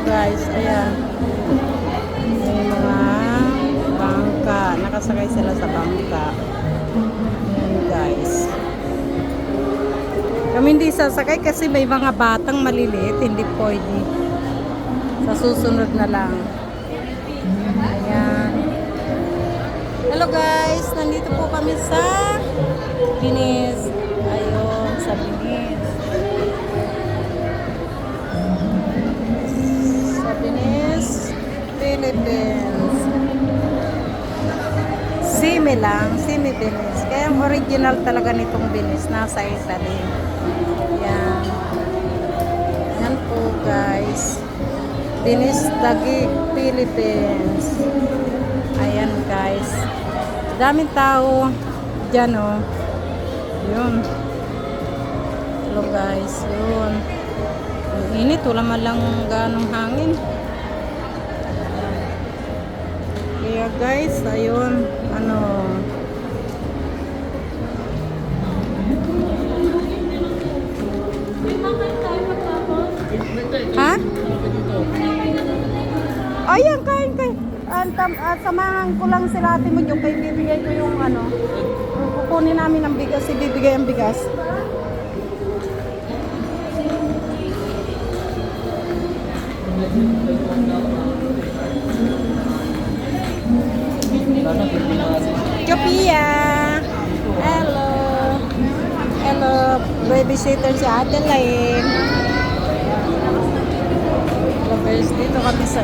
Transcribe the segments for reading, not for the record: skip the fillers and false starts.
guys, ayan. May mga bangka. Nakasakay sila sa bangka. Ayan guys. Kami hindi sasakay kasi may mga batang maliliit. Hindi pwede. Sa susunod na lang. Ayan. Hello guys. Nandito po kami sa Venice. Ayun, sa Venice. Sa Venice, Philippines. Simi lang, Simi Venice. Kaya ang original talaga nitong Venice nasa Italy. Yan. Yan po guys. Venice Taguig, Philippines. Ayan guys. Daming tao dyan oh. Yun. Hello guys. Yun. Ang init. Wala man lang ganong hangin. Kaya guys, ayun. Ano. Ha? Ayan, kain. Samahan ko lang sila ate mo yung kay bibigay ko yung ano. Kukunin namin ang bigas, ibibigay ang bigas. Chopia! Hello! Hello! Babysitter si Adeline. Hello guys, dito kami sa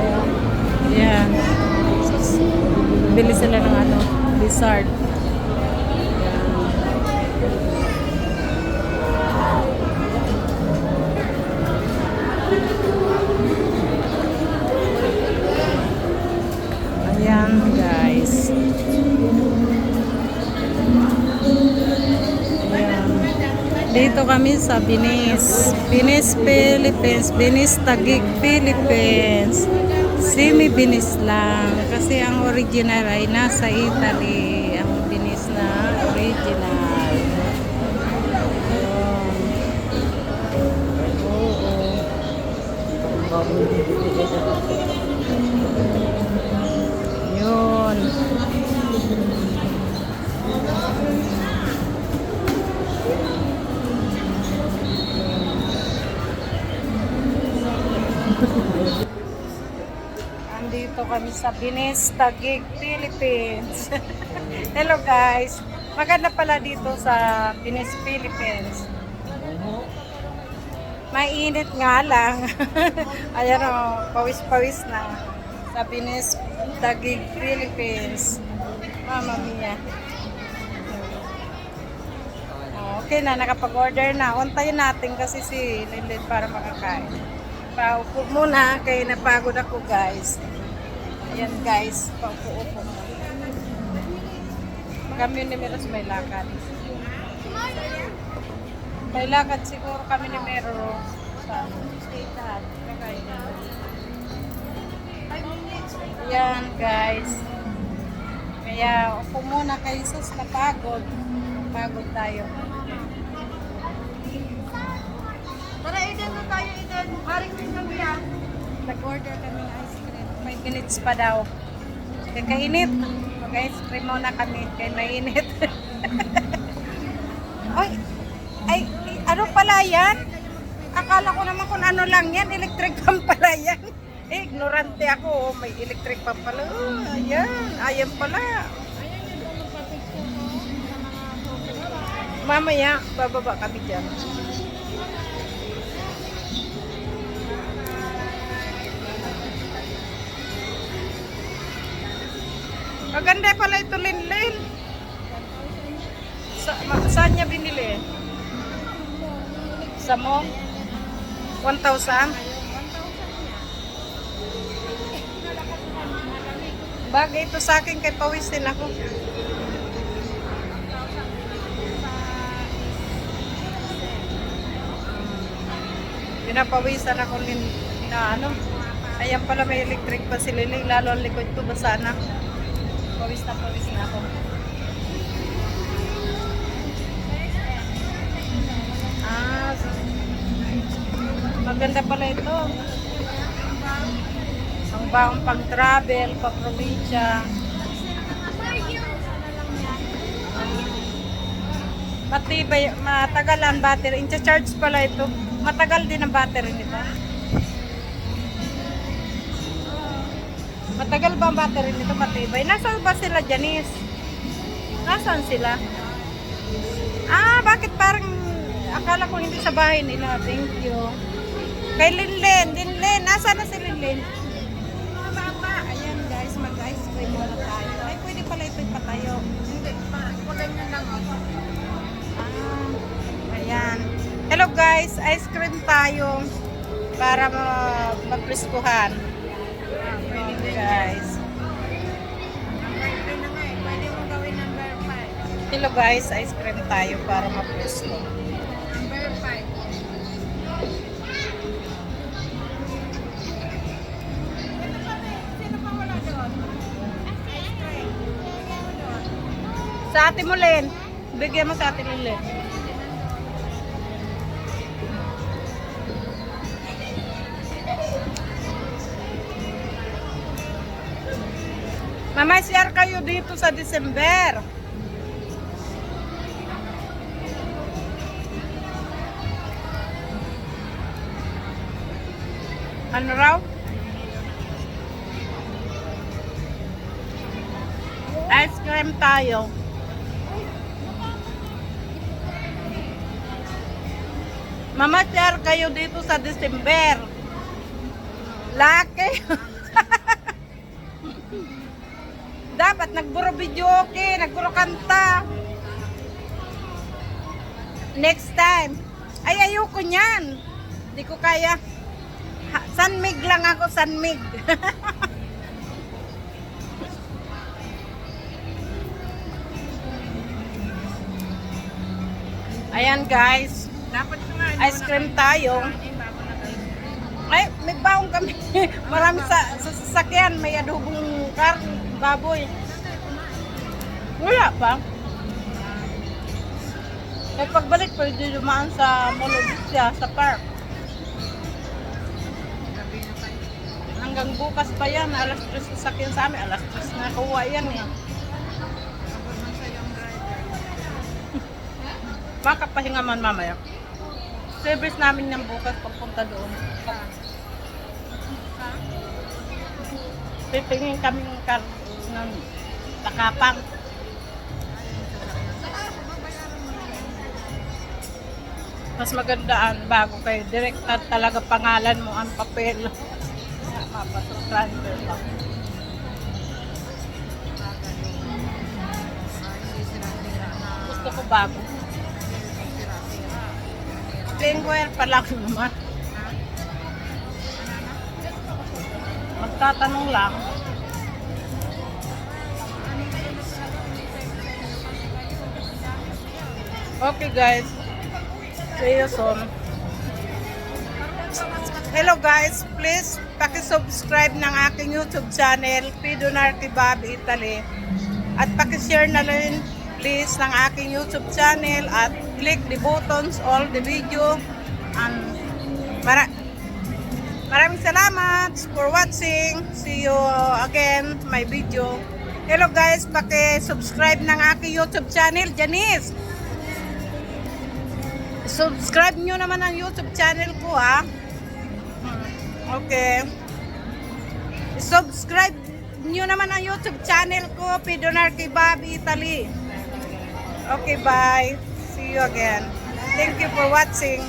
yan. Bili sila ng ano, Blizzard. Ayan guys. Ayan. Dito kami sa Venice. Venice, Philippines. Venice, Taguig, Philippines. Simi Venice lang. Kasi ang original ay nasa Italy. Ang Venice na original. Ayan. Yun. Andito kami sa Venice, Taguig, Philippines. Hello guys. Maganda pala dito sa Venice, Philippines. Mainit nga lang. Ayan o, pawis-pawis na. Sa Venice, Taguig, Philippines. Mama mia. Okay na, nakapag-order na. Untayin natin kasi si Lilith para makakain. Paupo muna, kaya napagod ako guys. Ayan guys, paupo-upo. Kami ni Meros may lakad. May lakad siguro kami ni Meros sa state-hat. Ayan guys. Kaya upo muna kayo sus, napagod. Napagod tayo. Tara, Eden na tayo, Eden. Haring din kami yan. Nag-order kami ng ice cream. 5 minutes pa daw. Kaya kainit. Mag-ice cream muna kami. Kaya mainit. Ay, ano pala yan? Akala ko naman kung ano lang yan. Electric pump pala yan. Ignorante ako. May electric pump pala. Ayan. Ayan pala. Mamaya, bababa kami dyan. Maganda pala ito, Linlin. Saan niya binili? Sa mo? 1,000? Bagay ito sa akin kay pawisin ako. Pinapawisan ako na ano. Ayan pala may electric pa si Liling. Lalo ang likod ko basa na. Pawis na ako. Maganda pala ito. baong pang travel, pa probinsya. Matibay, matagal ang battery. In-charge pala ito. Matagal din ang battery nito. Matagal ba ang battery nito? Matibay. Nasaan ba sila, Janice? Nasaan sila? Ah, bakit parang akala ko hindi sa bahay nila. Thank you. Kay Linlin. Linlin, nasaan na si Linlin? Baba. Ayan guys, mag-ice cream muna tayo. Ay, pwede pala ito ipatayo. Hindi, ganyan lang ako. Ayan. Hello guys, ice cream tayo para mapriskuhan. Guys. Hello guys, ice cream tayo para mapresko. Number 5. Sino pa wala doon? Ice cream. Sa ate mo, Len. Bigyan mo sa ate mo, Len. Mama, share kayo dito sa December. Ano raw? Ice cream tayo. Mama, share kayo dito sa December. Laki. Dapat nagburo video okay, nagburo kanta. Next time. Ay, ayoko niyan. Hindi ko kaya. Sanmig lang ako, sanmig. Ayan guys. Dapat nga Ice cream tayo. Ay, may baong kami. Marami sa sasakyan. May adobong baboy. Wala pa. Ay, pagbalik pwede dumaan sa Molodisya, sa park. Hanggang bukas pa yan. Alas 3 sasakyan sa amin. Alas 3 na kuha yan eh. Baka pahinga man mamaya. Service namin ng bukas pagpunta doon. Pipingin kami ng car ng Takapang. Mas magandaan bago kayo. Direct na talaga pangalan mo ang papel. Mapasok transfer lang. Gusto ko bago. Lingware pa lang naman. Magtatanong lang. Okay guys. See you soon. Hello guys. Please paki-subscribe ng aking YouTube channel, Pidonar Kebab Italy. At paki-share na rin please ng aking YouTube channel at click the buttons all the video. And maraming salamat for watching. See you again my video. Hello guys, paki-subscribe ng aking YouTube channel, Janice. Subscribe nyo naman ang YouTube channel ko ha. Okay. Subscribe nyo naman ang YouTube channel ko, Pidonar Kebab Italy. Okay, bye. See you again. Thank you for watching.